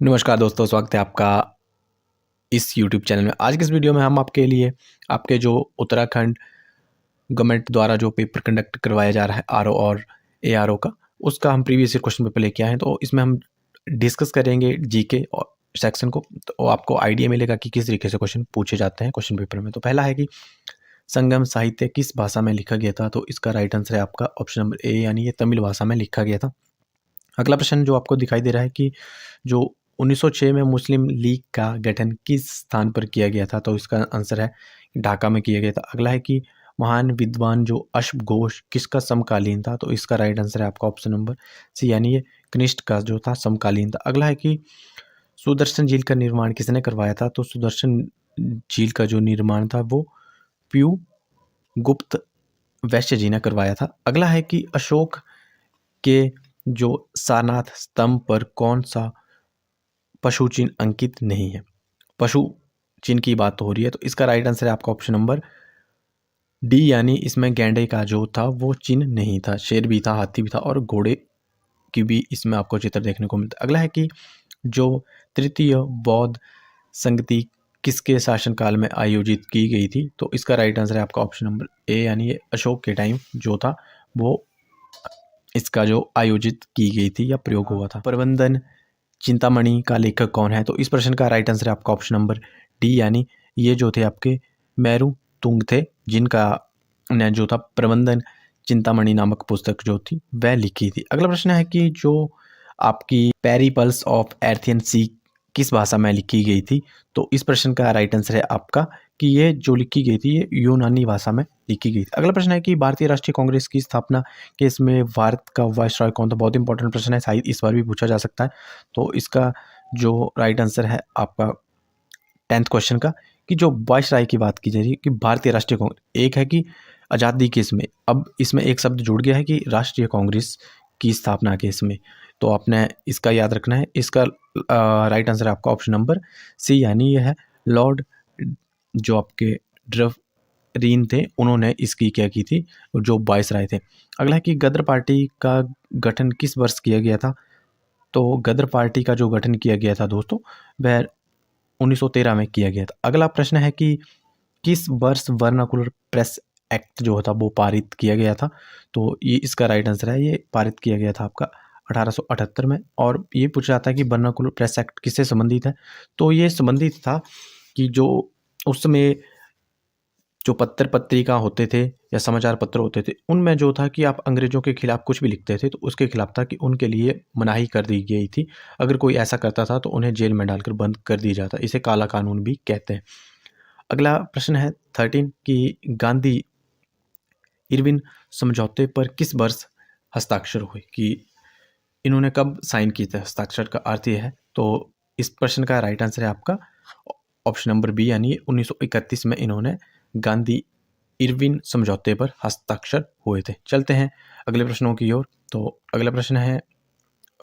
नमस्कार दोस्तों, स्वागत है आपका इस यूट्यूब चैनल में। आज के इस वीडियो में हम आपके लिए आपके जो उत्तराखंड गवर्नमेंट द्वारा जो पेपर कंडक्ट करवाया जा रहा है आरओ और एआरओ का, उसका हम प्रीवियस ईयर क्वेश्चन पेपर लेके आए हैं। तो इसमें हम डिस्कस करेंगे जीके और सेक्शन को, तो आपको आइडिया मिलेगा कि किस तरीके से क्वेश्चन पूछे जाते हैं क्वेश्चन पेपर में। तो पहला है कि संगम साहित्य किस भाषा में लिखा गया था? तो इसका राइट आंसर है आपका ऑप्शन नंबर ए, यानी ये तमिल भाषा में लिखा गया था। अगला प्रश्न जो आपको दिखाई दे रहा है कि जो 1906 में मुस्लिम लीग का गठन किस स्थान पर किया गया था? तो इसका आंसर है ढाका में किया गया था। अगला है कि महान विद्वान जो अश्वघोष किसका समकालीन था? तो इसका राइट आंसर है आपका ऑप्शन नंबर सी, यानी ये कनिष्ठ का जो था समकालीन था। अगला है कि सुदर्शन झील का निर्माण किसने करवाया था? तो सुदर्शन झील का जो निर्माण था वो प्यू गुप्त वैश्य जी ने करवाया था। अगला है कि अशोक के जो सारनाथ स्तंभ पर कौन सा पशु चिन्ह अंकित नहीं है? पशु चिन्ह की बात हो रही है, तो इसका राइट आंसर है आपका ऑप्शन नंबर डी, यानी इसमें गैंडे का जो था वो चिन्ह नहीं था। शेर भी था, हाथी भी था और घोड़े की भी इसमें आपको चित्र देखने को मिलता है। अगला है कि जो तृतीय बौद्ध संगति किसके शासनकाल में आयोजित की गई थी? तो इसका राइट आंसर है आपका ऑप्शन नंबर ए, यानी ये अशोक के टाइम जो था वो इसका जो आयोजित की गई थी या प्रयोग हुआ था। प्रबंधन चिंतामणि का लेखक कौन है? तो इस प्रश्न का राइट आंसर है आपका ऑप्शन नंबर डी, यानी ये जो थे आपके मेरू तुंग थे, जिनका ने जो था प्रबंधन चिंतामणि नामक पुस्तक जो थी वह लिखी थी। अगला प्रश्न है कि जो आपकी पेरिपल्स ऑफ एर्थियन सी किस भाषा में लिखी गई थी? तो इस प्रश्न का राइट आंसर है आपका कि ये जो लिखी गई थी ये यूनानी भाषा में लिखी गई थी। अगला प्रश्न है कि भारतीय राष्ट्रीय कांग्रेस की स्थापना के इसमें भारत का वायसराय कौन था? बहुत इंपॉर्टेंट प्रश्न है, शायद इस बार भी पूछा जा सकता है। तो इसका जो राइट आंसर है आपका 10th क्वेश्चन का, कि जो वायसराय की बात की जा रही है कि भारतीय राष्ट्रीय कांग्रेस, एक है कि आज़ादी के इसमें, अब इसमें एक शब्द जुड़ गया है कि राष्ट्रीय कांग्रेस की स्थापना के इसमें, तो आपने इसका याद रखना है। इसका राइट आंसर है आपका ऑप्शन नंबर सी, यानी यह है लॉर्ड जो आपके ड्रवरीन थे, उन्होंने इसकी क्या की थी, जो वायसराय थे। अगला है कि गदर पार्टी का गठन किस वर्ष किया गया था? तो गदर पार्टी का जो गठन किया गया था दोस्तों वह 1913 में किया गया था। अगला प्रश्न है कि किस वर्ष वर्नाकुलर प्रेस एक्ट जो था वो पारित किया गया था? तो ये इसका राइट आंसर है, ये पारित किया गया था आपका 1878 में। और ये पूछा जाता है कि वर्नाकुलर प्रेस एक्ट किससे संबंधित है? तो ये संबंधित था कि जो उस समय जो पत्र पत्रिका होते थे या समाचार पत्र होते थे, उनमें जो था कि आप अंग्रेज़ों के खिलाफ कुछ भी लिखते थे तो उसके खिलाफ था कि उनके लिए मनाही कर दी गई थी। अगर कोई ऐसा करता था तो उन्हें जेल में डालकर बंद कर दिया जाता। इसे काला कानून भी कहते हैं। अगला प्रश्न है 13 कि गांधी इरविन समझौते पर किस वर्ष हस्ताक्षर हुए? कि इन्होंने कब साइन किए थे? हस्ताक्षर का अर्थ ये है। तो इस प्रश्न का राइट आंसर है आपका ऑप्शन नंबर बी, यानी 1931 में इन्होंने गांधी इरविन समझौते पर हस्ताक्षर हुए थे। चलते हैं अगले प्रश्नों की ओर। तो अगला प्रश्न है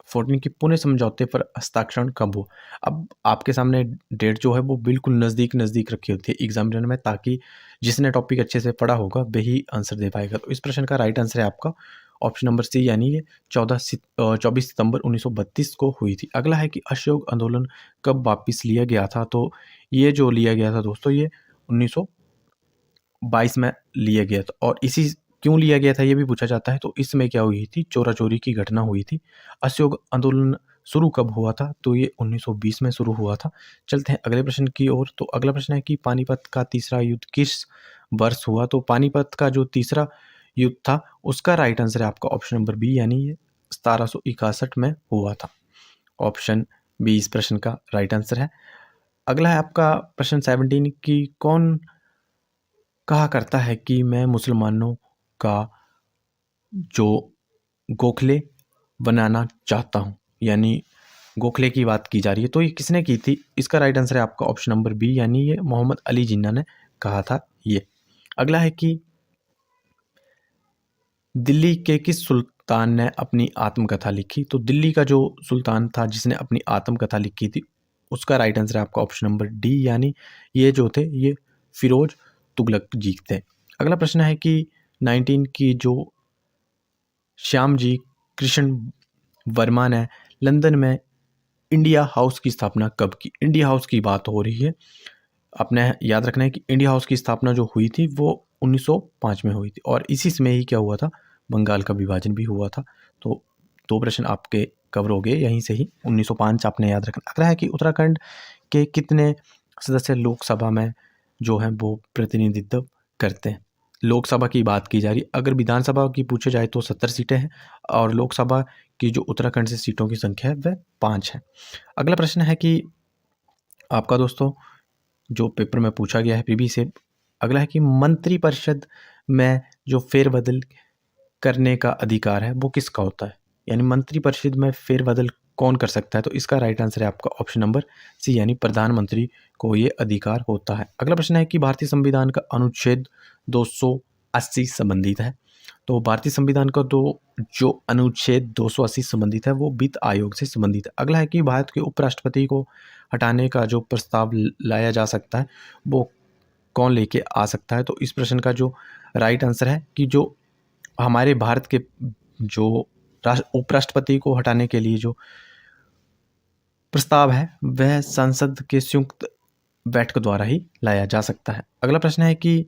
14 की पुणे समझौते पर हस्ताक्षर कब हुआ? अब आपके सामने डेट जो है वो बिल्कुल नज़दीक नज़दीक रखी होती है एग्जामिनर में, ताकि जिसने टॉपिक अच्छे से पढ़ा होगा वही आंसर दे पाएगा। तो इस प्रश्न का राइट आंसर है आपका ऑप्शन नंबर सी, यानी ये 24 सितंबर 1932 को हुई थी। अगला है कि अशोक आंदोलन कब वापस लिया गया था? तो ये जो लिया गया था दोस्तों ये 1922 में लिया गया था। और इसी क्यों लिया गया था ये भी पूछा जाता है। तो इसमें क्या हुई थी, चोरा चोरी की घटना हुई थी। असहयोग आंदोलन शुरू कब हुआ था? तो ये 1920 में शुरू हुआ था। चलते हैं अगले प्रश्न की ओर। तो अगला प्रश्न है कि पानीपत का तीसरा युद्ध किस वर्ष हुआ? तो पानीपत का जो तीसरा युद्ध था उसका राइट आंसर है आपका ऑप्शन नंबर बी, यानी ये 1761 में हुआ था। ऑप्शन बी इस प्रश्न का राइट आंसर है। अगला है आपका प्रश्न 17 की कौन कहा करता है कि मैं मुसलमानों का जो गोखले बनाना चाहता हूँ, यानी गोखले की बात की जा रही है। तो ये किसने की थी? इसका राइट आंसर है आपका ऑप्शन नंबर बी, यानी ये मोहम्मद अली जिन्ना ने कहा था ये। अगला है कि दिल्ली के किस सुल्तान ने अपनी आत्मकथा लिखी? तो दिल्ली का जो सुल्तान था जिसने अपनी आत्मकथा लिखी थी उसका राइट आंसर है आपका ऑप्शन नंबर डी, यानी ये जो थे ये फिरोज तुगलक जी थे। अगला प्रश्न है कि 19 की जो श्याम जी कृष्ण वर्मा ने लंदन में इंडिया हाउस की स्थापना कब की? इंडिया हाउस की बात हो रही है। आपने याद रखना है कि इंडिया हाउस की स्थापना जो हुई थी वो 1905 में हुई थी और इसी समय ही क्या हुआ था, बंगाल का विभाजन भी हुआ था। तो 2 प्रश्न आपके कवर हो गए यहीं से ही। 1905 आपने याद रखना। अगला है कि उत्तराखंड के कितने सदस्य लोकसभा में जो हैं वो प्रतिनिधित्व करते हैं? लोकसभा की बात की जा रही है। अगर विधानसभा की पूछे जाए तो 70 सीटें हैं और लोकसभा की जो उत्तराखंड से सीटों की संख्या है वह 5 है। अगला प्रश्न है कि आपका दोस्तों जो पेपर में पूछा गया है प्रीवियस से, अगला है कि मंत्रिपरिषद में जो फेरबदल करने का अधिकार है वो किसका होता है? यानी मंत्रिपरिषद में फेरबदल कौन कर सकता है? तो इसका राइट आंसर है आपका ऑप्शन नंबर सी, यानी प्रधानमंत्री को ये अधिकार होता है। अगला प्रश्न है कि भारतीय संविधान का अनुच्छेद 280 संबंधित है। तो भारतीय संविधान का जो अनुच्छेद 280 संबंधित है वो वित्त आयोग से संबंधित है। अगला है कि भारत के उपराष्ट्रपति को हटाने का जो प्रस्ताव लाया जा सकता है वो कौन लेके आ सकता है? तो इस प्रश्न का जो राइट आंसर है कि जो हमारे भारत के जो उपराष्ट्रपति को हटाने के लिए जो प्रस्ताव है वह संसद के संयुक्त बैठक द्वारा ही लाया जा सकता है। अगला प्रश्न है कि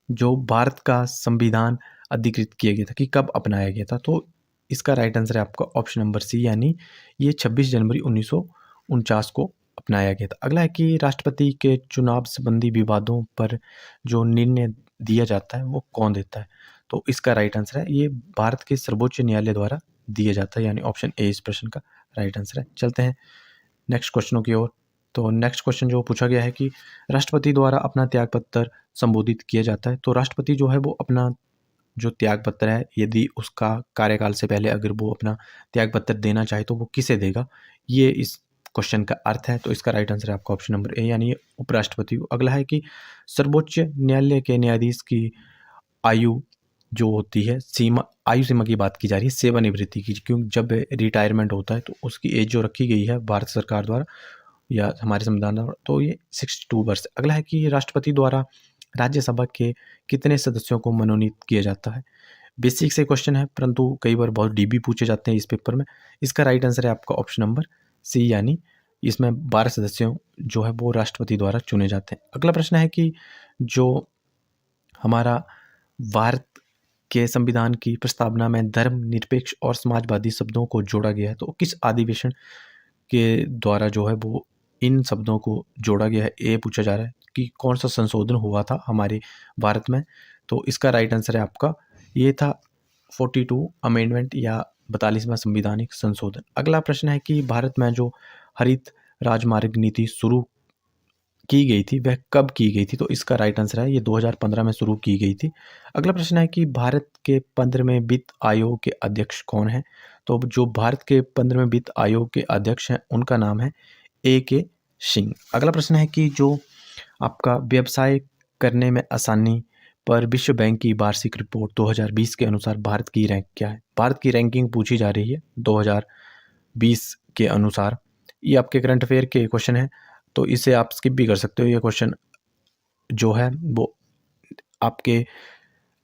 जो भारत का संविधान अधिकृत किया गया था कि कब अपनाया गया था? तो इसका राइट आंसर है आपका ऑप्शन नंबर सी, यानी ये 26 जनवरी 1949 को अपनाया गया था। अगला है कि राष्ट्रपति के चुनाव संबंधी विवादों पर जो निर्णय दिया जाता है वो कौन देता है? तो इसका राइट आंसर है ये भारत के सर्वोच्च न्यायालय द्वारा दिया जाता है, यानी ऑप्शन ए इस प्रश्न का राइट आंसर है। चलते हैं नेक्स्ट क्वेश्चनों की ओर। तो नेक्स्ट क्वेश्चन जो पूछा गया है कि राष्ट्रपति द्वारा अपना त्यागपत्र संबोधित किया जाता है। तो राष्ट्रपति जो है वो अपना जो त्यागपत्र है, यदि उसका कार्यकाल से पहले अगर वो अपना त्यागपत्र देना चाहे तो वो किसे देगा, ये इस क्वेश्चन का अर्थ है। तो इसका राइट आंसर है आपका ऑप्शन नंबर ए, यानी उपराष्ट्रपति को। अगला है कि सर्वोच्च न्यायालय के न्यायाधीश की आयु जो होती है, सीमा, आयु सीमा की बात की जा रही है सेवानिवृत्ति की, क्योंकि जब रिटायरमेंट होता है तो उसकी एज जो रखी गई है भारत सरकार द्वारा या हमारे संविधान द्वारा, तो ये 62 वर्ष। अगला है कि राष्ट्रपति द्वारा राज्यसभा के कितने सदस्यों को मनोनीत किया जाता है? बेसिक से क्वेश्चन है परंतु कई बार बहुत डीप भी पूछे जाते हैं इस पेपर में। इसका राइट आंसर है आपका ऑप्शन नंबर सी, यानी इसमें 12 सदस्यों जो है वो राष्ट्रपति द्वारा चुने जाते हैं। अगला प्रश्न है कि जो हमारा भारत के संविधान की प्रस्तावना में धर्मनिरपेक्ष और समाजवादी शब्दों को जोड़ा गया है, तो किस अधिवेशन के द्वारा जो है वो इन शब्दों को जोड़ा गया है? ये पूछा जा रहा है कि कौन सा संशोधन हुआ था हमारे भारत में? तो इसका राइट आंसर है आपका ये था 42 अमेंडमेंट या 42वां संविधानिक संशोधन। अगला प्रश्न है कि भारत में जो हरित राजमार्ग नीति शुरू की गई थी वह कब की गई थी? तो इसका राइट आंसर है ये 2015 में शुरू की गई थी। अगला प्रश्न है कि भारत के 15वें वित्त आयोग के अध्यक्ष कौन हैं? तो जो भारत के 15वें वित्त आयोग के अध्यक्ष हैं उनका नाम है A.K. सिंह। अगला प्रश्न है कि जो आपका व्यवसाय करने में आसानी पर विश्व बैंक की वार्षिक रिपोर्ट 2020 के अनुसार भारत की रैंक क्या है? भारत की रैंकिंग पूछी जा रही है 2020 के अनुसार। ये आपके करंट अफेयर के क्वेश्चन है तो इसे आप स्किप भी कर सकते हो। ये क्वेश्चन जो है वो आपके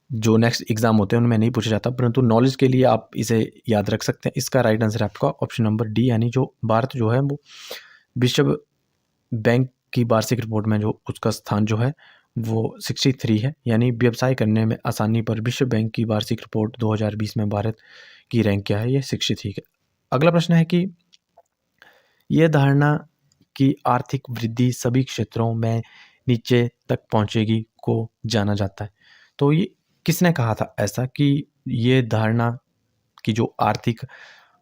जो नेक्स्ट एग्जाम होते हैं उनमें नहीं पूछा जाता, परंतु नॉलेज के लिए आप इसे याद रख सकते हैं। इसका राइट आंसर है आपका ऑप्शन नंबर डी, यानी जो भारत जो है वो विश्व बैंक की वार्षिक रिपोर्ट में जो उसका स्थान जो है वो 63 है, यानी व्यवसाय करने में आसानी पर विश्व बैंक की वार्षिक रिपोर्ट 2020 में भारत की रैंक क्या है? ये 63 है। अगला प्रश्न है कि यह धारणा कि आर्थिक वृद्धि सभी क्षेत्रों में नीचे तक पहुंचेगी को जाना जाता है। तो ये किसने कहा था ऐसा कि ये धारणा कि जो आर्थिक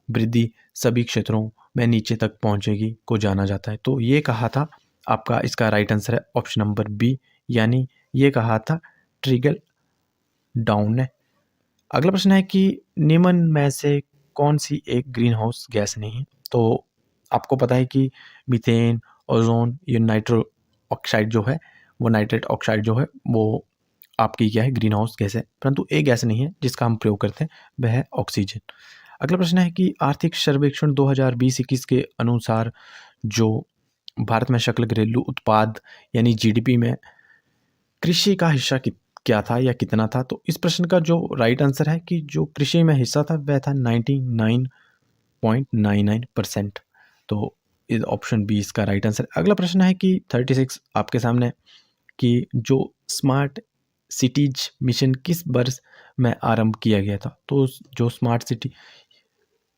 वृद्धि सभी क्षेत्रों में नीचे तक पहुंचेगी को जाना जाता है? तो ये कहा था आपका, इसका राइट आंसर है ऑप्शन नंबर बी, यानी ये कहा था ट्रिगल डाउन ने। अगला प्रश्न है कि निम्न में से कौन सी एक ग्रीन हाउस गैस नहीं है? तो आपको पता है कि मीथेन, ओजोन, ये नाइट्रो ऑक्साइड जो है वो नाइट्रेट ऑक्साइड जो है वो आपकी क्या है, ग्रीन हाउस गैस है, परंतु एक गैस नहीं है जिसका हम प्रयोग करते हैं वह है ऑक्सीजन। अगला प्रश्न है कि आर्थिक सर्वेक्षण 2020-21 के अनुसार जो भारत में सकल घरेलू उत्पाद यानी जीडीपी में कृषि का हिस्सा क्या था या कितना था? तो इस प्रश्न का जो राइट आंसर है कि जो कृषि में हिस्सा था वह था 99.99%। तो इस ऑप्शन बी इसका राइट आंसर। अगला प्रश्न है कि 36 आपके सामने कि जो स्मार्ट सिटीज मिशन किस वर्ष में आरंभ किया गया था। तो जो स्मार्ट सिटी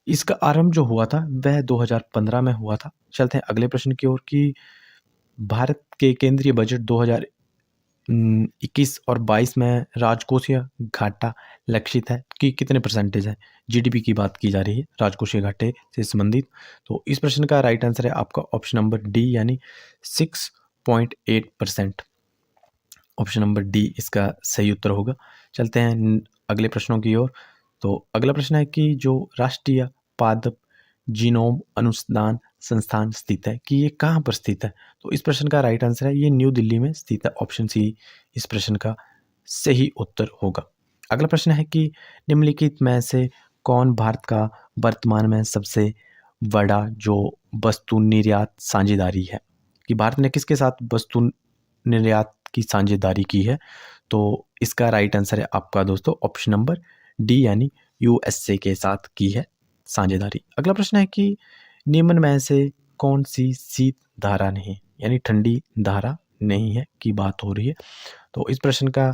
इसका आरंभ जो हुआ था वह 2015 में हुआ था। चलते हैं अगले प्रश्न की ओर कि भारत के केंद्रीय बजट 2021 और 22 में राजकोषीय घाटा लक्षित है कि कितने परसेंटेज है। जीडीपी की बात की जा रही है राजकोषीय घाटे से संबंधित। तो इस प्रश्न का राइट आंसर है आपका ऑप्शन नंबर डी यानी 6.8%। ऑप्शन नंबर डी इसका सही उत्तर होगा। चलते हैं अगले प्रश्नों की ओर। तो अगला प्रश्न है कि जो राष्ट्रीय पादप जीनोम अनुसंधान संस्थान स्थित है कि ये कहाँ पर स्थित है। तो इस प्रश्न का राइट आंसर है ये न्यू दिल्ली में स्थित है। ऑप्शन सी इस प्रश्न का सही उत्तर होगा। अगला प्रश्न है कि निम्नलिखित में से कौन भारत का वर्तमान में सबसे बड़ा जो वस्तु निर्यात साझेदारी है, कि भारत ने किसके साथ वस्तु निर्यात की साझेदारी की है। तो इसका राइट आंसर है आपका दोस्तों ऑप्शन नंबर डी यानी यूएसए के साथ की है साझेदारी। अगला प्रश्न है कि निम्न में से कौन सी शीत धारा नहीं यानी ठंडी धारा नहीं है की बात हो रही है। तो इस प्रश्न का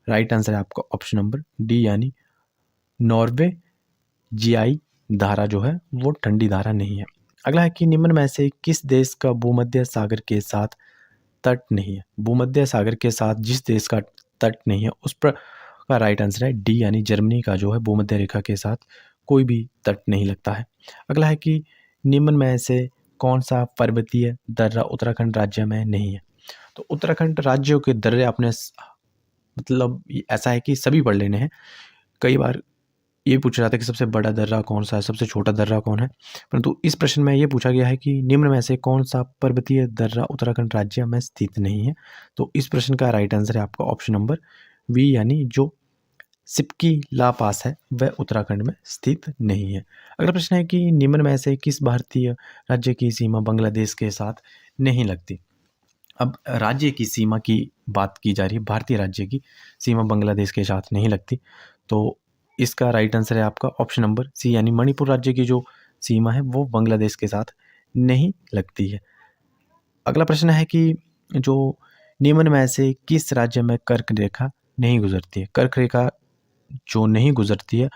राइट आंसर है आपका ऑप्शन नंबर डी यानी नॉर्वे जीआई धारा जो है वो ठंडी धारा नहीं है। अगला है कि निम्न में से किस देश का भूमध्य सागर के साथ तट नहीं है। भूमध्य सागर के साथ जिस देश का तट नहीं है उस पर का राइट आंसर है डी यानी जर्मनी का जो है भूमध्य रेखा के साथ कोई भी तट नहीं लगता है। अगला है कि निम्न में से कौन सा पर्वतीय दर्रा उत्तराखंड राज्य में नहीं है। तो उत्तराखंड राज्यों के दर्रे आपने मतलब ऐसा है कि सभी पढ़ लेने हैं। कई बार ये पूछा जाता है कि सबसे बड़ा दर्रा कौन सा है, सबसे छोटा दर्रा कौन है, परंतु इस प्रश्न में ये पूछा गया है कि निम्न में से कौन सा पर्वतीय दर्रा उत्तराखंड राज्य में स्थित नहीं है। तो इस प्रश्न का राइट आंसर है आपका ऑप्शन नंबर बी यानी जो सिपकी ला पास है वह उत्तराखंड में स्थित नहीं है। अगला प्रश्न है कि निम्न में से किस भारतीय राज्य की सीमा बांग्लादेश के साथ नहीं लगती। अब राज्य की सीमा की बात की जा रही है, भारतीय राज्य की सीमा बांग्लादेश के साथ नहीं लगती। तो इसका राइट आंसर है आपका ऑप्शन नंबर सी यानी मणिपुर राज्य की जो सीमा है वो बांग्लादेश के साथ नहीं लगती है। अगला प्रश्न है कि जो निम्न में से किस राज्य में कर्क रेखा नहीं गुजरती है। कर्क रेखा जो नहीं गुजरती है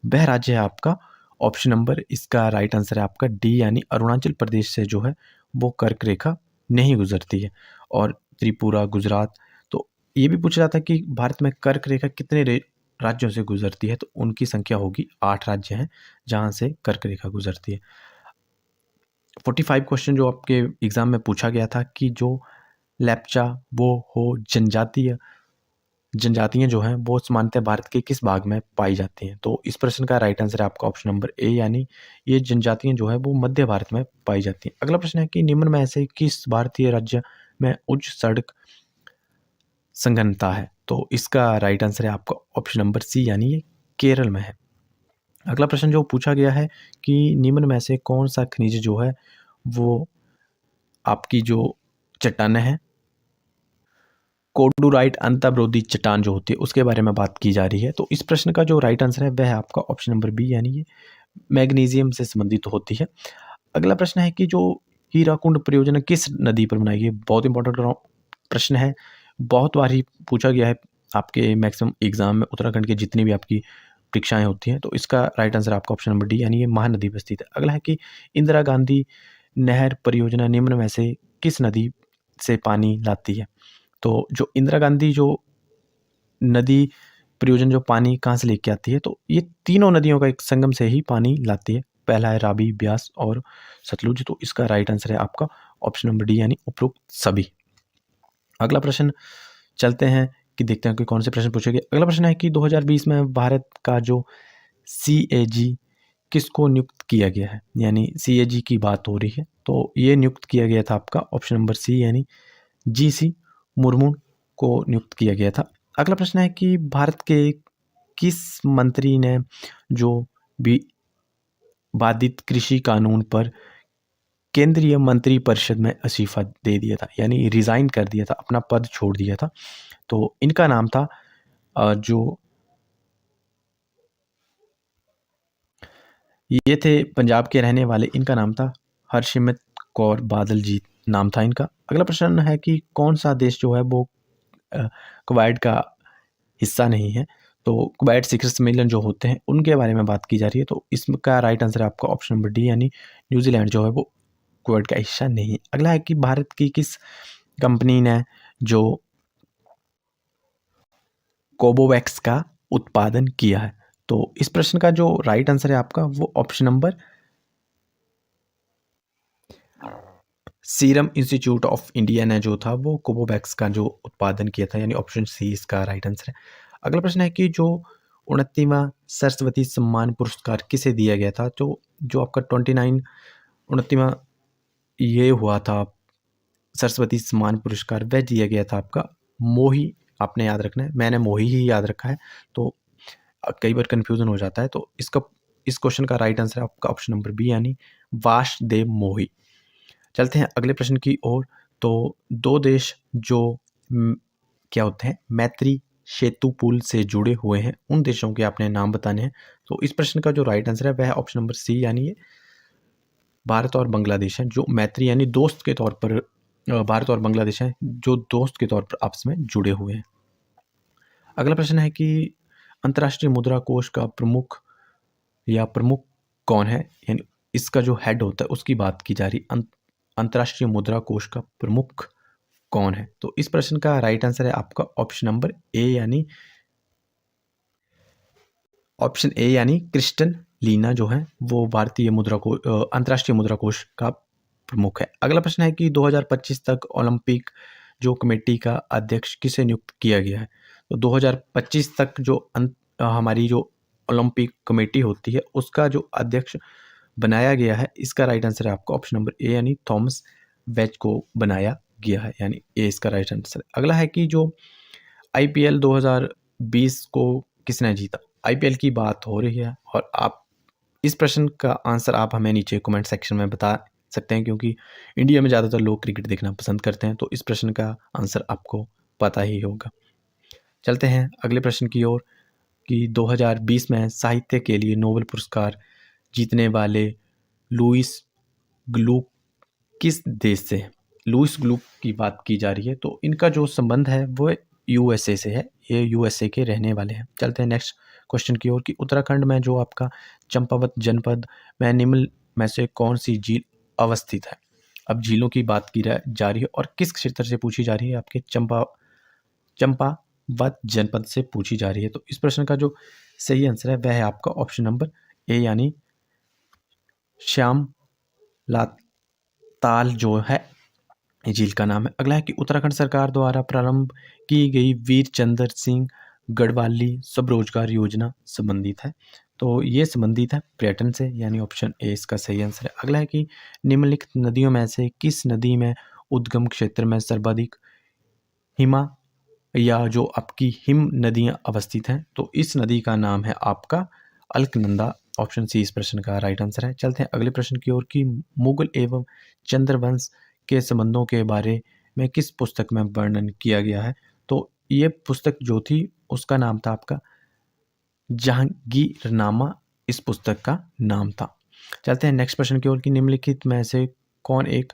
वह राज्य है आपका ऑप्शन नंबर इसका राइट आंसर है आपका डी यानी अरुणाचल प्रदेश से जो है वो कर्क रेखा नहीं गुजरती है। और त्रिपुरा, गुजरात, तो ये भी पूछा जाता है कि भारत में कर्क रेखा कितने राज्यों से गुजरती है। तो उनकी संख्या होगी 8 राज्य हैं जहां से कर्क रेखा गुजरती है। 45 क्वेश्चन जो आपके एग्जाम में पूछा गया था कि जो लेप्चा वो हो जनजातियां जो हैं वो सामान्यतः भारत के किस भाग में पाई जाती हैं। तो इस प्रश्न का राइट आंसर है आपका ऑप्शन नंबर ए यानी ये जनजातियां जो है वो मध्य भारत में पाई जाती हैं। अगला प्रश्न है कि निम्न में से किस भारतीय राज्य में उच्च सड़क संघनता है। तो इसका राइट आंसर है आपका ऑप्शन नंबर सी यानी ये केरल में है। अगला प्रश्न जो पूछा गया है कि निम्न में से कौन सा खनिज जो है वो आपकी जो चट्टानें हैं कोडुराइट अंतर्विरोधी चट्टान जो होती है उसके बारे में बात की जा रही है। तो इस प्रश्न का जो राइट आंसर है वह है आपका ऑप्शन नंबर बी यानी ये मैग्नीशियम से संबंधित होती है। अगला प्रश्न है कि जो हीराकुंड परियोजना किस नदी पर बनाई गई। बहुत इंपॉर्टेंट प्रश्न है, बहुत बार ही पूछा गया है आपके मैक्सिमम एग्जाम में उत्तराखंड की जितनी भी आपकी परीक्षाएं होती हैं। तो इसका राइट आंसर आपका ऑप्शन नंबर डी यानी ये महानदी पर स्थित है। अगला है कि इंदिरा गांधी नहर परियोजना निम्न में से किस नदी से पानी लाती है। तो जो इंदिरा गांधी जो नदी परियोजना जो पानी कहाँ से लेके आती है, तो ये तीनों नदियों का एक संगम से ही पानी लाती है। पहला है रावी, ब्यास और सतलुज। तो इसका राइट आंसर है आपका ऑप्शन नंबर डी यानी उपरोक्त सभी। अगला प्रश्न चलते हैं कि देखते हैं कि कौन से प्रश्न पूछे गए। अगला प्रश्न है कि 2020 में भारत का जो CAG किसको नियुक्त किया गया है, यानी CAG की बात हो रही है। तो ये नियुक्त किया गया था आपका ऑप्शन नंबर सी यानी GC मुर्मू को नियुक्त किया गया था। अगला प्रश्न है कि भारत के किस मंत्री ने जो विवादित कृषि कानून पर केंद्रीय मंत्रिपरिषद में इस्तीफा दे दिया था, यानी रिजाइन कर दिया था, अपना पद छोड़ दिया था। तो इनका नाम था जो ये थे पंजाब के रहने वाले, इनका नाम था हरसिमरत कौर बादलजीत नाम था इनका। अगला प्रश्न है कि कौन सा देश जो है वो क्वाड का हिस्सा नहीं है। तो क्वाड शिखर सम्मेलन जो होते हैं उनके बारे में बात की जा रही है। तो इसका राइट आंसर है आपका ऑप्शन नंबर डी, यानी न्यूजीलैंड जो है वो क्वाड का हिस्सा नहीं है। अगला है कि भारत की किस कंपनी ने जो कोवोवैक्स का उत्पादन किया है। तो इस प्रश्न का जो राइट आंसर है आपका वो option number serum institute of India ने जो था वो कोवोवैक्स का जो उत्पादन किया था, यानी ऑप्शन सी इसका राइट आंसर है। अगला प्रश्न है कि जो 29वां सरस्वती सम्मान पुरस्कार किसे दिया गया था। तो जो आपका 29वां ये हुआ था सरस्वती सम्मान पुरस्कार, वह दिया गया था आपका मोही, आपने याद रखना है, मैंने मोही ही याद रखा है तो कई बार कन्फ्यूज़न हो जाता है। तो इस क्वेश्चन का राइट आंसर है आपका ऑप्शन नंबर बी, यानी वासुदेव मोही। चलते हैं अगले प्रश्न की ओर। तो दो देश जो क्या होते हैं मैत्री सेतु पुल से जुड़े हुए हैं, उन देशों के आपने नाम बताने हैं। तो इस प्रश्न का जो राइट आंसर है वह है ऑप्शन नंबर सी, यानी ये भारत और बांग्लादेश हैं, जो मैत्री यानी दोस्त के तौर पर भारत और बांग्लादेश हैं जो दोस्त के तौर पर आपस में जुड़े हुए हैं। अगला प्रश्न है कि अंतर्राष्ट्रीय मुद्रा कोष का प्रमुख कौन है, यानी इसका जो हेड होता है उसकी बात की जा रही। अंतर्राष्ट्रीय मुद्रा कोष का प्रमुख कौन है। तो इस प्रश्न का राइट आंसर है आपका ऑप्शन नंबर ए, यानी क्रिस्टन लीना जो है वो भारतीय मुद्रा को अंतर्राष्ट्रीय मुद्रा कोष का प्रमुख है। अगला प्रश्न है कि 2025 तक ओलंपिक जो कमेटी का अध्यक्ष किसे नियुक्त किया गया है। तो 2025 तक जो हमारी जो ओलंपिक कमेटी होती है उसका जो अध्यक्ष बनाया गया है, इसका राइट आंसर है आपका ऑप्शन नंबर ए, यानी थॉमस वेच को बनाया गया है, यानी ए इसका राइट आंसर। अगला है कि जो IPL 2020 को किसने जीता। IPL की बात हो रही है और आप इस प्रश्न का आंसर आप हमें नीचे कमेंट सेक्शन में बता सकते हैं, क्योंकि इंडिया में ज़्यादातर लोग क्रिकेट देखना पसंद करते हैं। तो इस प्रश्न का आंसर आपको पता ही होगा। चलते हैं अगले प्रश्न की ओर कि 2020 में साहित्य के लिए नोबेल पुरस्कार जीतने वाले लुईस ग्लूक किस देश से है। लुईस ग्लूक की बात की जा रही है। तो इनका जो संबंध है वो USA से है, ये USA के रहने वाले हैं। चलते हैं नेक्स्ट क्वेश्चन की ओर कि उत्तराखंड में जो आपका चंपावत जनपद में निम्न में से कौन सी झील अवस्थित है। अब झीलों की बात की जा रही है और किस क्षेत्र से पूछी जा रही है, आपके चंपावत जनपद से पूछी जा रही है। तो इस प्रश्न का जो सही आंसर है वह है आपका ऑप्शन नंबर ए, यानी श्याम ताल जो है झील का नाम है। अगला है कि उत्तराखंड सरकार द्वारा प्रारंभ की गई वीर चंद्र सिंह गढ़वाली सब रोजगार योजना संबंधित है। तो ये संबंधित है पर्यटन से, यानी ऑप्शन ए इसका सही आंसर है। अगला है कि निम्नलिखित नदियों में से किस नदी में उद्गम क्षेत्र में सर्वाधिक हिमा या जो आपकी हिम नदियाँ अवस्थित हैं। तो इस नदी का नाम है आपका अलकनंदा, ऑप्शन सी इस प्रश्न का राइट आंसर है। चलते हैं अगले प्रश्न की ओर कि मुगल एवं चंद्रवंश के संबंधों के बारे में किस पुस्तक में वर्णन किया गया है। तो ये पुस्तक जो थी उसका नाम था आपका जहांगीरनामा, इस पुस्तक का नाम था। चलते हैं नेक्स्ट प्रश्न की ओर कि निम्नलिखित में से कौन एक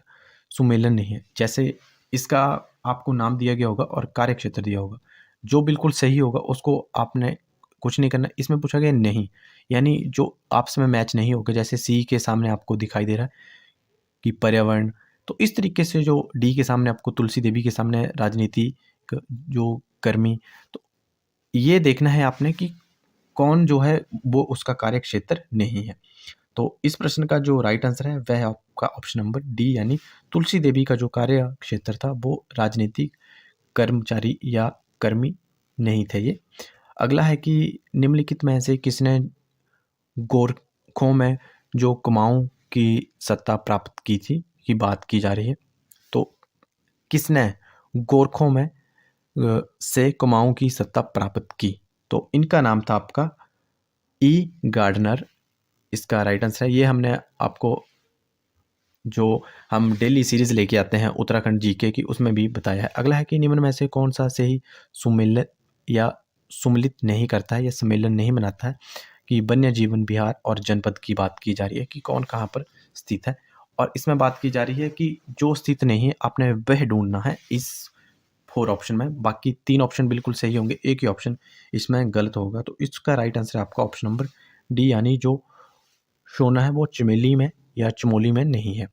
सुमेलन नहीं है। जैसे इसका आपको नाम दिया गया होगा और कार्य क्षेत्र दिया होगा, जो बिल्कुल सही होगा उसको आपने कुछ नहीं करना। इसमें पूछा गया नहीं, यानी जो आपस में मैच नहीं होगा। जैसे सी के सामने आपको दिखाई दे रहा है कि पर्यावरण, तो इस तरीके से जो डी के सामने आपको तुलसी देवी के सामने राजनीति जो कर्मी, तो ये देखना है आपने कि कौन जो है वो उसका कार्य क्षेत्र नहीं है। तो इस प्रश्न का जो राइट आंसर है वह है आपका ऑप्शन नंबर डी, यानी तुलसी देवी का जो कार्य क्षेत्र था वो राजनीतिक कर्मचारी या कर्मी नहीं थे ये। अगला है कि निम्नलिखित में से किसने गोरखों में जो कुमाऊं की सत्ता प्राप्त की थी की बात की जा रही है। तो किसने गोरखों में से कुमाऊं की सत्ता प्राप्त की। तो इनका नाम था आपका गार्डनर, इसका राइट आंसर है। ये हमने आपको जो हम डेली सीरीज लेके आते हैं उत्तराखंड जीके की, उसमें भी बताया है। अगला है कि निम्न में से कौन सा सही सुमेलन या सुमिलित नहीं करता है या सम्मेलन नहीं बनाता है कि वन्य जीवन विहार और जनपद की बात की जा रही है कि कौन कहाँ पर स्थित है। और इसमें बात की जा रही है कि जो स्थित नहीं है आपने वह ढूंढना है इस 4 ऑप्शन में। बाकी 3 ऑप्शन बिल्कुल सही होंगे, एक ही ऑप्शन इसमें गलत होगा। तो इसका राइट आंसर है आपका ऑप्शन नंबर डी, यानी जो सोना है वो चमेली में या चमोली में नहीं है।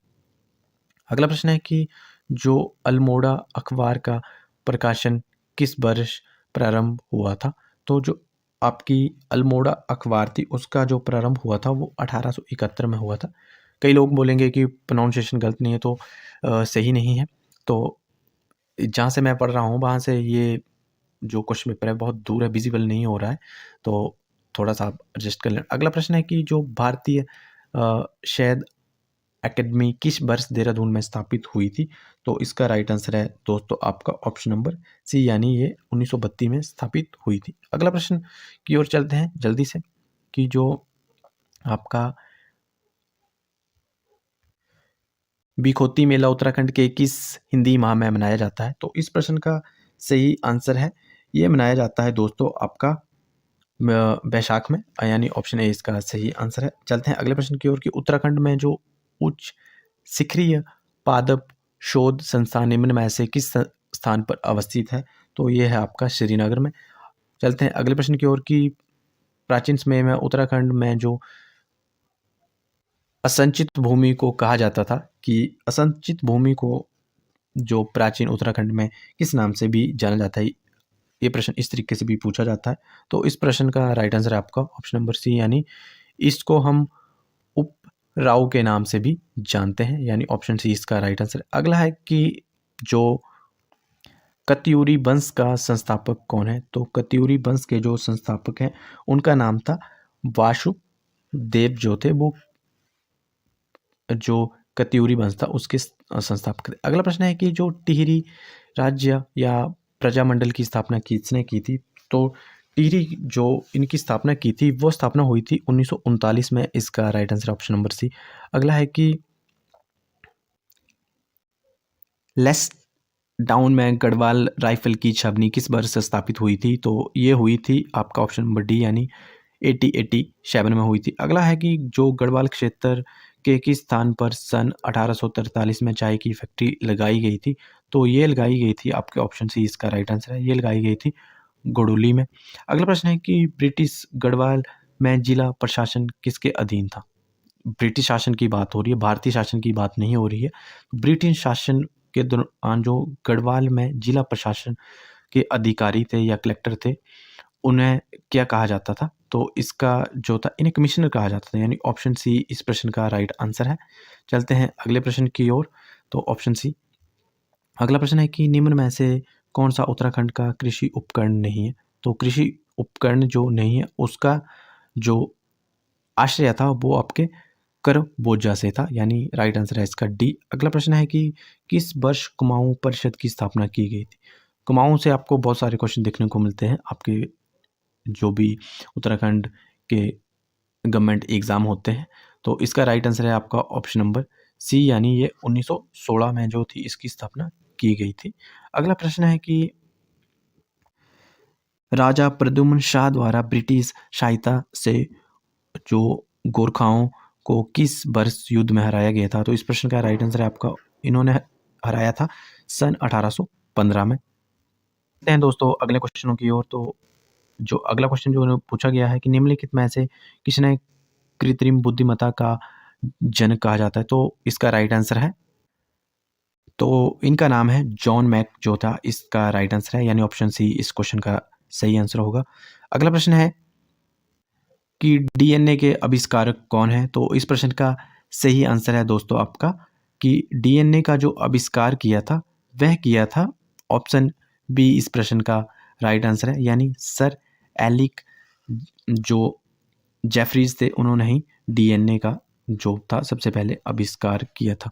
अगला प्रश्न है कि जो अल्मोड़ा अखबार का प्रकाशन किस वर्ष प्रारंभ हुआ था? तो जो आपकी अल्मोड़ा अखबार थी उसका जो प्रारंभ हुआ था वो 1871 में हुआ था। कई लोग बोलेंगे कि प्रोनाउंसिएशन गलत नहीं है, तो सही नहीं है। तो जहाँ से मैं पढ़ रहा हूँ वहाँ से ये जो क्वेश्चन पेपर है बहुत दूर है, विजिबल नहीं हो रहा है, तो थोड़ा-सा आप एडजस्ट कर लें। अगला प्रश्न है कि जो भारतीय शहद अकेडमी किस वर्ष देहरादून में स्थापित हुई थी? तो इसका राइट आंसर है दोस्तों आपका ऑप्शन नंबर सी, यानी ये 1932 में स्थापित हुई थी। अगला प्रश्न की ओर चलते हैं जल्दी से कि जो आपका बीखोती मेला उत्तराखंड के किस हिंदी माह में मनाया जाता है? तो इस प्रश्न का सही आंसर है, ये मनाया जाता है दोस्तों आपका बैसाख में, यानी ऑप्शन ए इसका सही आंसर है। चलते हैं अगले प्रश्न की ओर कि उत्तराखंड में जो उच्च शिखरीय पादप शोध संस्थान निम्न में से किस स्थान पर अवस्थित है? तो ये है आपका श्रीनगर में। चलते हैं अगले प्रश्न की ओर कि प्राचीन समय में उत्तराखंड में जो असंचित भूमि को कहा जाता था, कि असंचित भूमि को जो प्राचीन उत्तराखंड में किस नाम से भी जाना जाता है? ये प्रश्न इस तरीके से भी पूछा जाता है। तो इस प्रश्न का राइट आंसर है आपका ऑप्शन नंबर सी, यानी इसको हम उपराव के नाम से भी जानते हैं, यानी ऑप्शन सी इसका राइट आंसर है। अगला है कि जो कत्यूरी वंश का संस्थापक कौन है? तो कत्यूरी वंश के जो संस्थापक हैं उनका नाम था वासुदेव, जो थे वो जो कत्यूरी वंश था उसके संस्थापक थे। अगला प्रश्न है कि जो टिहरी राज्य या प्रजामंडल की स्थापना किसने की थी? तो टिहरी जो इनकी स्थापना की थी वो स्थापना हुई थी 1939 में। इसका right answer option number C. अगला है कि लेस डाउन में गढ़वाल राइफल की छावनी किस वर्ष स्थापित हुई थी? तो ये हुई थी आपका ऑप्शन नंबर डी, यानी 1887 में हुई थी। अगला है कि जो गढ़वाल क्षेत्र के किस स्थान पर सन 1843 में चाय की फैक्ट्री लगाई गई थी? तो ये लगाई गई थी आपके ऑप्शन सी इसका राइट आंसर है, ये लगाई गई थी गडोली में। अगला प्रश्न है कि ब्रिटिश गढ़वाल में जिला प्रशासन किसके अधीन था? ब्रिटिश शासन की बात हो रही है, भारतीय शासन की बात नहीं हो रही है। ब्रिटिश शासन के दौरान जो गढ़वाल में जिला प्रशासन के अधिकारी थे या कलेक्टर थे, उन्हें क्या कहा जाता था? तो इसका जो था इन्हें कमिश्नर कहा जाता था, यानी ऑप्शन सी इस प्रश्न का राइट आंसर है। चलते हैं अगले प्रश्न की ओर, तो ऑप्शन सी। अगला प्रश्न है कि निम्न में से कौन सा उत्तराखंड का कृषि उपकरण नहीं है? तो कृषि उपकरण जो नहीं है उसका जो आश्रय था वो आपके कर बोझा से था, यानी राइट आंसर है इसका डी। अगला प्रश्न है कि किस वर्ष कुमाऊं परिषद की स्थापना की गई थी? कुमाऊं से आपको बहुत सारे क्वेश्चन देखने को मिलते हैं आपके जो भी उत्तराखंड के गवर्नमेंट एग्ज़ाम होते हैं। तो इसका राइट आंसर है आपका ऑप्शन नंबर सी, यानी ये 1916 में जो थी इसकी स्थापना की गई थी। अगला प्रश्न है कि राजा प्रद्युम्न शाह द्वारा ब्रिटिश सहायता से जो गोरखाओं को किस वर्ष युद्ध में हराया गया था? तो इस प्रश्न का राइट आंसर है आपका, इन्होंने हराया था सन 1815 में। देखते हैं दोस्तों अगले क्वेश्चनों की ओर। तो जो अगला क्वेश्चन जो पूछा गया है कि निम्नलिखित में से किसने कृत्रिम बुद्धिमत्ता का जनक कहा जाता है? तो इसका राइट आंसर है, तो इनका नाम है जॉन मैक जो था, इसका राइट आंसर है, यानी ऑप्शन सी इस क्वेश्चन का सही आंसर होगा। अगला प्रश्न है कि डीएनए के आविष्कारक कौन है? तो इस प्रश्न का सही आंसर है दोस्तों आपका कि डीएनए का जो आविष्कार किया था वह किया था ऑप्शन बी, इस प्रश्न का राइट आंसर है, यानी सर एलिक जो जेफरीज थे उन्होंने ही डीएनए का जो था सबसे पहले आविष्कार किया था।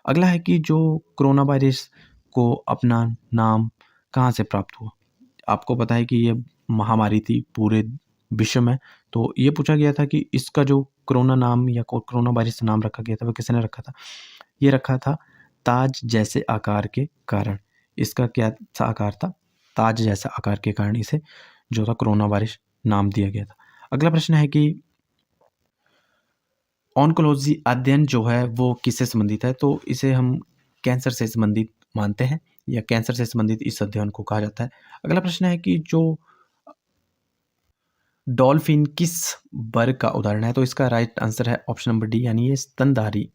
अगला है कि जो कोरोना वायरस को अपना नाम कहाँ से प्राप्त हुआ? आपको पता है कि ये महामारी थी पूरे विश्व में, तो ये पूछा गया था कि इसका जो कोरोना नाम या कोरोना वायरस नाम रखा गया था वो किसने रखा था? ये रखा था ताज जैसे आकार के कारण। इसका क्या सा आकार था? ताज जैसा आकार के कारण इसे जो था कोरोना वायरस नाम दिया गया था। अगला प्रश्न है कि ऑन्कोलॉजी अध्ययन जो है वो किससे संबंधित है? तो इसे हम कैंसर से संबंधित मानते हैं या कैंसर से संबंधित इस अध्ययन को कहा जाता है। अगला प्रश्न है कि जो डॉल्फिन किस वर्ग का उदाहरण है? तो इसका राइट आंसर है ऑप्शन नंबर डी, यानी ये स्तनधारी।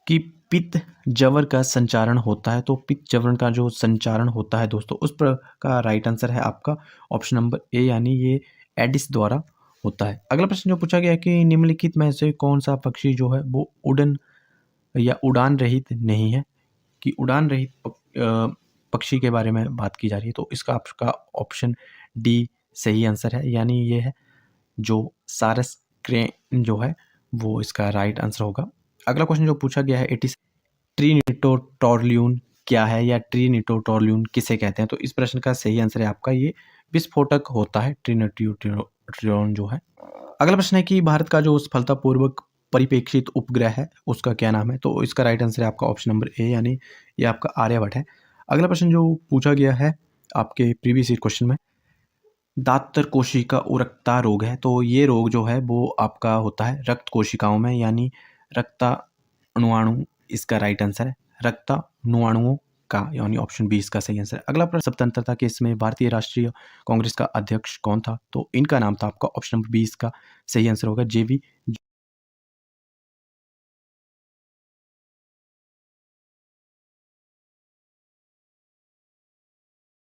कि पित्त जवर का संचारण होता है, तो पित्त जवर का जो संचारण होता है दोस्तों, उस पर का राइट आंसर है आपका ऑप्शन नंबर ए, यानी ये एडिस द्वारा होता है। अगला प्रश्न जो पूछा गया है कि निम्नलिखित में से कौन सा पक्षी जो है वो उड़न या उड़ान रहित नहीं है? कि उड़ान रहित पक्षी के बारे में बात की जा रही है, तो इसका आपका ऑप्शन डी सही आंसर है, यानी ये है जो सारस क्रेन जो है वो इसका राइट आंसर होगा। अगला क्वेश्चन जो पूछा गया है ट्रिनिटोटोर्लियन क्या है या ट्रिनिटोटोर्लियन किसे कहते हैं? तो इस प्रश्न का सही आंसर है आपका ये विस्फोटक होता है, ट्रिनिटोटोर्लियन जो है। अगला प्रश्न है कि भारत का जो सफलतापूर्वक परिप्रेक्षित उपग्रह है उसका क्या नाम है? तो इसका राइट आंसर है आपका ऑप्शन नंबर ए, यानी ये आपका आर्यभट्ट है। अगला प्रश्न जो पूछा गया है आपके प्रीवियस ईयर क्वेश्चन में, दातर कोशिका उरकता रोग है, तो ये रोग जो है वो आपका होता है रक्त कोशिकाओं में, यानी रक्ताणुआणु इसका राइट आंसर है, रक्ताणुआणुओं का, यानी ऑप्शन बी इसका सही आंसर है। अगला प्रश्न, स्वतंत्रता के इसमें भारतीय राष्ट्रीय कांग्रेस का अध्यक्ष कौन था? तो इनका नाम था आपका ऑप्शन नंबर बी इसका सही आंसर होगा, जेवी